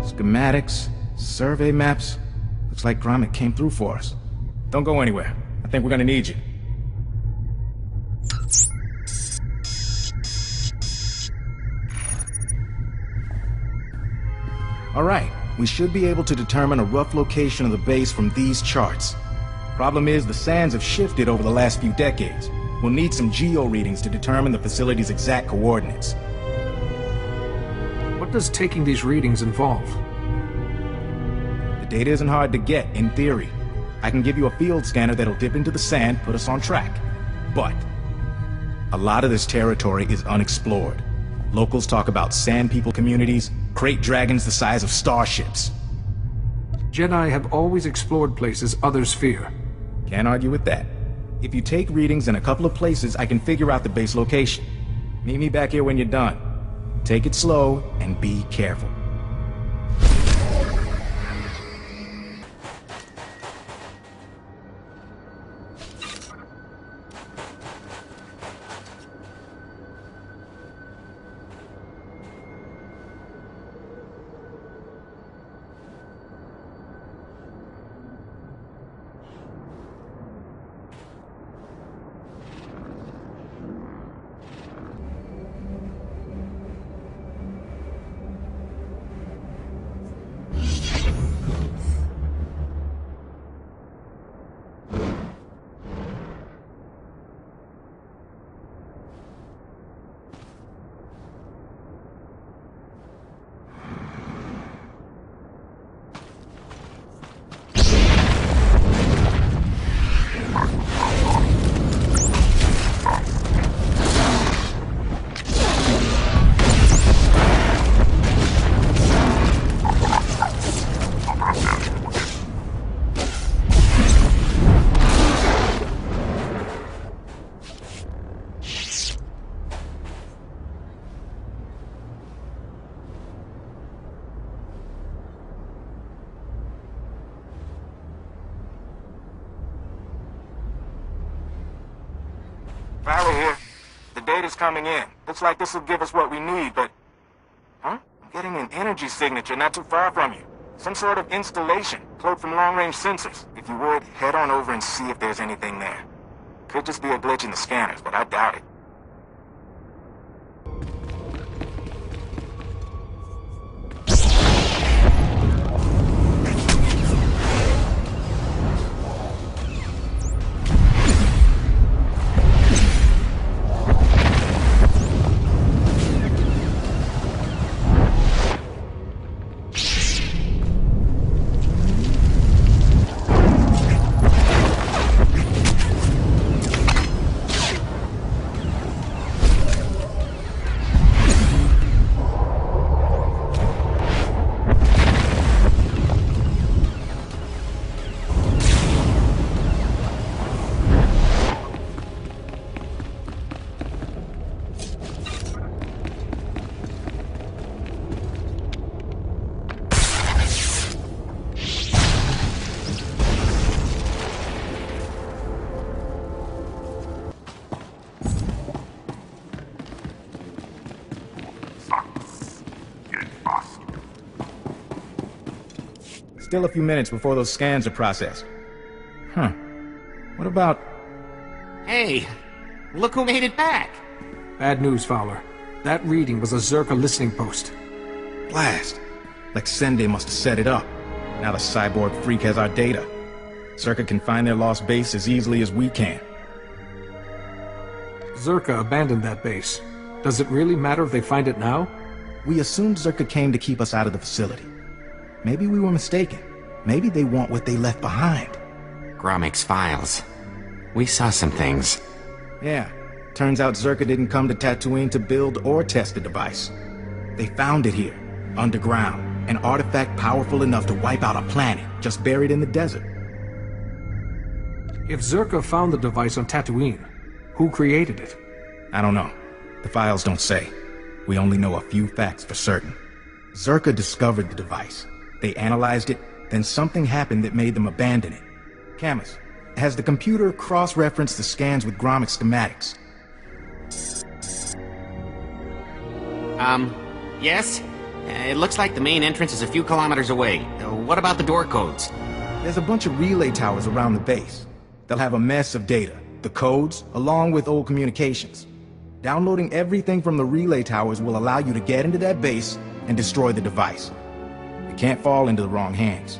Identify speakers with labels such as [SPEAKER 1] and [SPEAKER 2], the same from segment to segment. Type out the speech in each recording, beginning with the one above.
[SPEAKER 1] Schematics, survey maps. Looks like Gromit came through for us. Don't go anywhere. I think we're gonna need you. Alright, we should be able to determine a rough location of the base from these charts. Problem is, the sands have shifted over the last few decades. We'll need some geo readings to determine the facility's exact coordinates.
[SPEAKER 2] What does taking these readings involve?
[SPEAKER 1] The data isn't hard to get, in theory. I can give you a field scanner that'll dip into the sand, put us on track. But a lot of this territory is unexplored. Locals talk about sand people communities, crate dragons the size of starships.
[SPEAKER 2] Jedi have always explored places others fear.
[SPEAKER 1] Can't argue with that. If you take readings in a couple of places, I can figure out the base location. Meet me back here when you're done. Take it slow and be careful. Fowler here. The data's coming in. Looks like this will give us what we need, but... Huh? I'm getting an energy signature not too far from you. Some sort of installation, cloaked from long-range sensors. If you would, head on over and see if there's anything there. Could just be a glitch in the scanners, but I doubt it. Still a few minutes before those scans are processed. Huh. What about...
[SPEAKER 3] Hey, look who made it back!
[SPEAKER 2] Bad news, Fowler. That reading was a Zerka listening post.
[SPEAKER 1] Blast. Like Sende must have set it up. Now the cyborg freak has our data. Zerka can find their lost base as easily as we can.
[SPEAKER 2] Zerka abandoned that base. Does it really matter if they find it now?
[SPEAKER 1] We assumed Zerka came to keep us out of the facility. Maybe we were mistaken. Maybe they want what they left behind.
[SPEAKER 3] Gromik's files. We saw some things.
[SPEAKER 1] Yeah. Turns out Zerka didn't come to Tatooine to build or test the device. They found it here, underground. An artifact powerful enough to wipe out a planet, just buried in the desert.
[SPEAKER 2] If Zerka found the device on Tatooine, who created it?
[SPEAKER 1] I don't know. The files don't say. We only know a few facts for certain. Zerka discovered the device. They analyzed it, then something happened that made them abandon it. Camus, has the computer cross-referenced the scans with Gromik schematics?
[SPEAKER 3] Yes? It looks like the main entrance is a few kilometers away. What about the door codes?
[SPEAKER 1] There's a bunch of relay towers around the base. They'll have a mess of data, the codes, along with old communications. Downloading everything from the relay towers will allow you to get into that base and destroy the device. It can't fall into the wrong hands.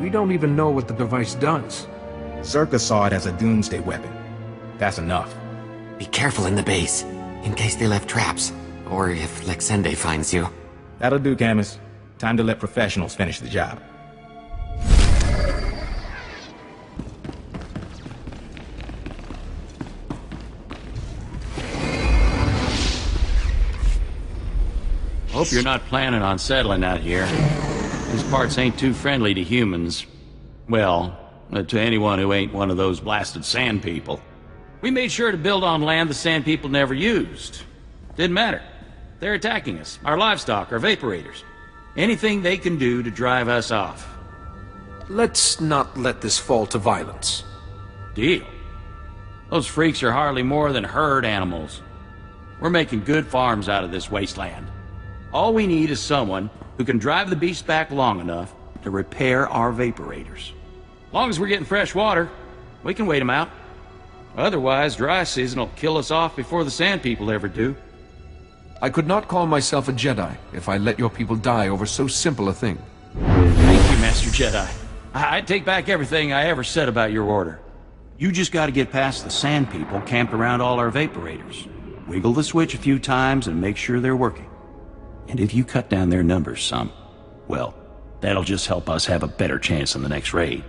[SPEAKER 2] We don't even know what the device does.
[SPEAKER 1] Zerka saw it as a doomsday weapon. That's enough.
[SPEAKER 3] Be careful in the base, in case they left traps, or if Lexende finds you.
[SPEAKER 1] That'll do, Camus. Time to let professionals finish the job.
[SPEAKER 4] Hope you're not planning on settling out here. These parts ain't too friendly to humans. Well, to anyone who ain't one of those blasted sand people. We made sure to build on land the sand people never used. Didn't matter. They're attacking us, our livestock, our vaporators. Anything they can do to drive us off.
[SPEAKER 2] Let's not let this fall to violence.
[SPEAKER 4] Deal. Those freaks are hardly more than herd animals. We're making good farms out of this wasteland. All we need is someone who can drive the beast back long enough to repair our vaporators. Long as we're getting fresh water, we can wait them out. Otherwise, dry season will kill us off before the sand people ever do.
[SPEAKER 2] I could not call myself a Jedi if I let your people die over so simple a thing.
[SPEAKER 4] Thank you, Master Jedi. I take back everything I ever said about your order. You just gotta get past the sand people camped around all our vaporators. Wiggle the switch a few times and make sure they're working. And if you cut down their numbers some, well, that'll just help us have a better chance in the next raid.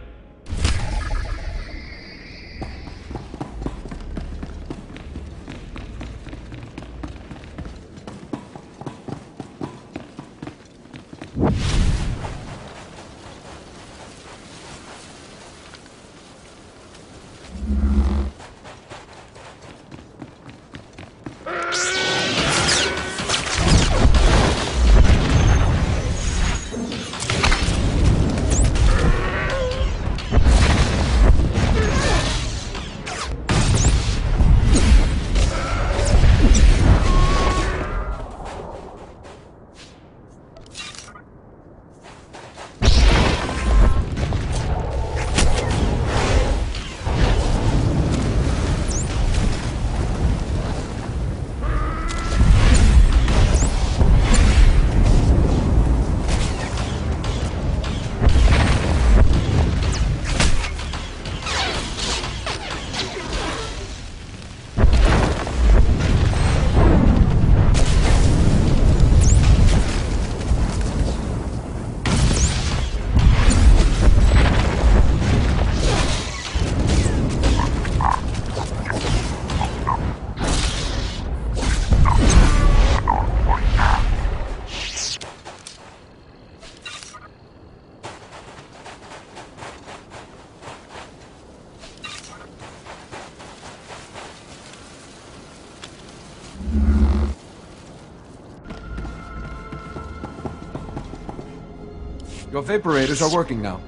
[SPEAKER 2] Your vaporators are working now.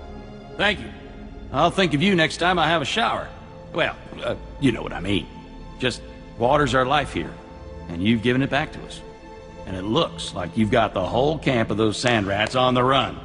[SPEAKER 4] Thank you. I'll think of you next time I have a shower. Well, you know what I mean. Just, water's our life here, and you've given it back to us. And it looks like you've got the whole camp of those sand rats on the run.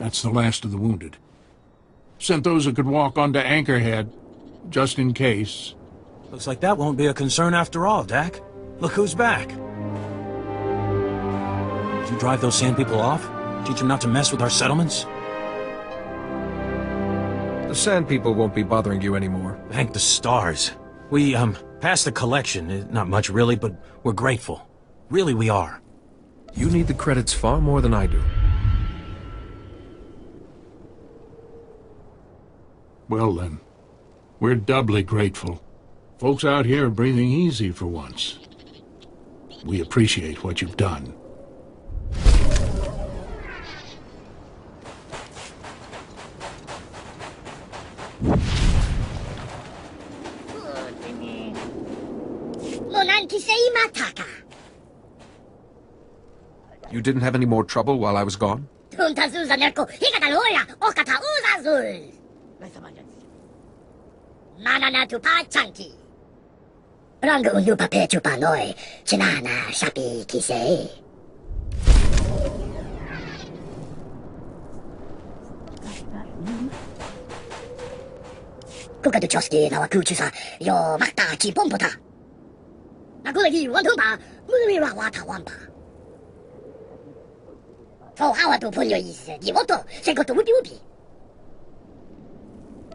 [SPEAKER 5] That's the last of the wounded. Sent those who could walk onto Anchorhead, just in case.
[SPEAKER 6] Looks like that won't be a concern after all, Dak. Look who's back. Did you drive those sand people off? Teach them not to mess with our settlements?
[SPEAKER 2] The sand people won't be bothering you anymore.
[SPEAKER 6] Thank the stars. We, passed the collection. Not much, really, but we're grateful. Really, we are.
[SPEAKER 2] You need the credits far more than I do.
[SPEAKER 5] Well then, we're doubly grateful. Folks out here are breathing easy for once. We appreciate what you've done.
[SPEAKER 2] You didn't have any more trouble while I was gone?
[SPEAKER 7] Rango undu pape chupa noi, chinana shapi kise. Kuka du choski na wakuchusa, yo makta chi pomputa. Nakulagi wantumpa, mumi wa wata wampa. So hawa tu punyo is, divoto, sekoto upi upi.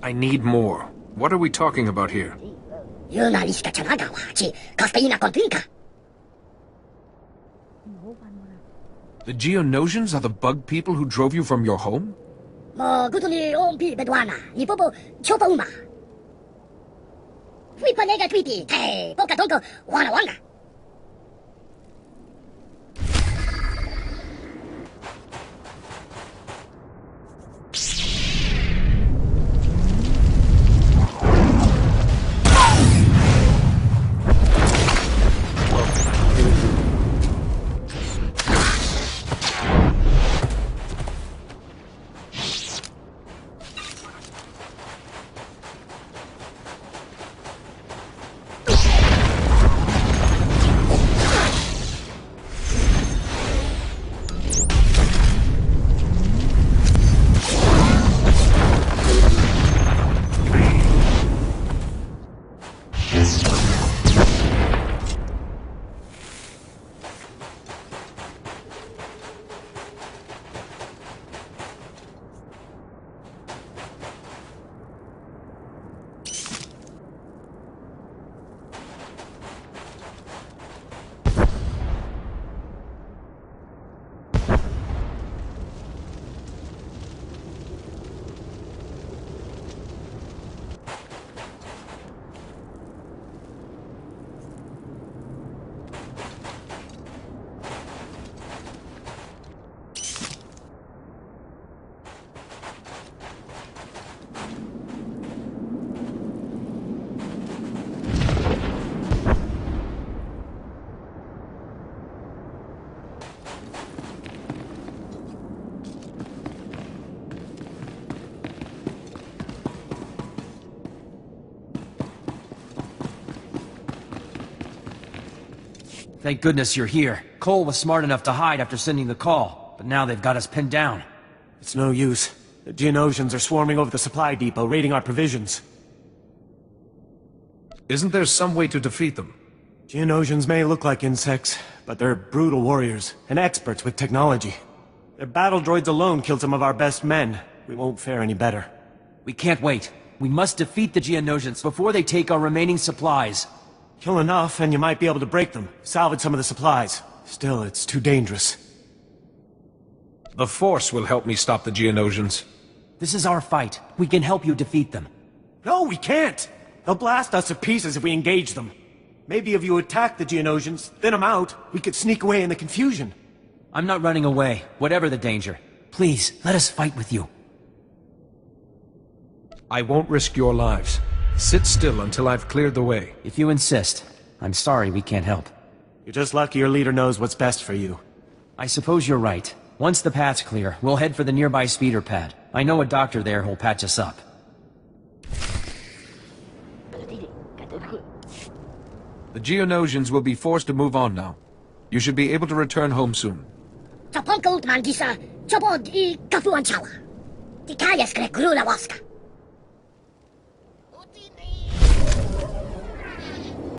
[SPEAKER 2] I need more. What are we talking about here?
[SPEAKER 7] Yuna liska chanaga wa chi, kasteina kontinka.
[SPEAKER 2] The Geonosians are the bug people who drove you from your home?
[SPEAKER 7] Mo gutuni ompi bedwana, ni popo chopa uma. Fui panega tweety, hey, poka tonko, wana wanga.
[SPEAKER 8] Thank goodness you're here. Cole was smart enough to hide after sending the call, but now they've got us pinned down.
[SPEAKER 6] It's no use. The Geonosians are swarming over the supply depot, raiding our provisions.
[SPEAKER 2] Isn't there some way to defeat them?
[SPEAKER 6] Geonosians may look like insects, but they're brutal warriors, and experts with technology. Their battle droids alone killed some of our best men. We won't fare any better.
[SPEAKER 8] We can't wait. We must defeat the Geonosians before they take our remaining supplies.
[SPEAKER 6] Kill enough, and you might be able to break them, salvage some of the supplies. Still, it's too dangerous.
[SPEAKER 2] The Force will help me stop the Geonosians.
[SPEAKER 8] This is our fight. We can help you defeat them.
[SPEAKER 6] No, we can't! They'll blast us to pieces if we engage them. Maybe if you attack the Geonosians, thin them out, we could sneak away in the confusion.
[SPEAKER 8] I'm not running away, whatever the danger. Please, let us fight with you.
[SPEAKER 2] I won't risk your lives. Sit still until I've cleared the way.
[SPEAKER 8] If you insist. I'm sorry we can't help.
[SPEAKER 6] You're just lucky your leader knows what's best for you.
[SPEAKER 8] I suppose you're right. Once the path's clear, we'll head for the nearby speeder pad. I know a doctor there who'll patch us up.
[SPEAKER 2] The Geonosians will be forced to move on now. You should be able to return home soon.
[SPEAKER 7] Di kaya skre grula waska.